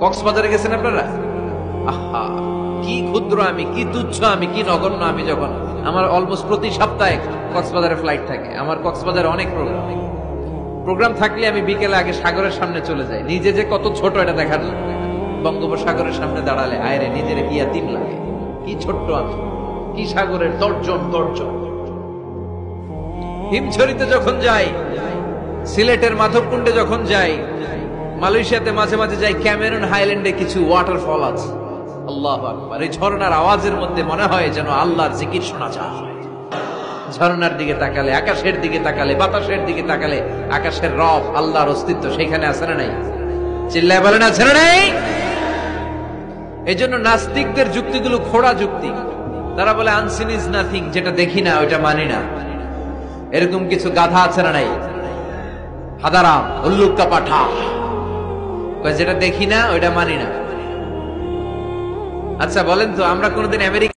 কক্সবাজারে গেছেন আপনারা? আহা, কি ক্ষুদ্র আমি, কি তুচ্ছ আমি, কি নগণ্য আমি। যখন আমার অলমোস্ট প্রতি সপ্তাহে কক্সবাজারে ফ্লাইট থাকে, আমার কক্সবাজারে অনেক প্রোগ্রাম থাকলে আমি বিকেলে আগে সাগরের সামনে চলে যাই, নিজে যে কত ছোট এটা দেখার জন্য। বঙ্গোপসাগরের সামনে দাঁড়ালে আয়রে নিজের কি ইয়াতিম লাগে, কি ছোট্ট আমি, কি সাগরের তর্জন। হিমছড়িতে যখন যাই, সিলেটের মাধবকুণ্ডে যখন যাই, মালয়েশিয়াতে মাঝে মাঝে যাই, ক্যামেরুন হাইল্যান্ডে কিছু ওয়াটারফল আছে। আল্লাহু আকবার! এই ঝর্ণার আওয়াজের মধ্যে মনে হয় যেন আল্লাহর জিকির শোনা যায়। ঝর্ণার দিকে তাকালে, আকাশের দিকে তাকালে, বাতাসের দিকে তাকালে আকাশের রব, আল্লাহর অস্তিত্ব সেখানে আছে না নাই? চিল্লায় বলেন আছে না নাই? এই জন্য নাস্তিকদের যুক্তিগুলো খোড়া যুক্তি। তারা বলে আনসিন ইজ নাথিং, যেটা দেখি না ওইটা মানি না। এরকম কিছু গাধা আছে না নাই? হাদারাম, উল্লুক্কা পাঠা, যেটা দেখি না ওইটা মানি না। আচ্ছা বলেন তো, আমরা কোনোদিন আমেরিকা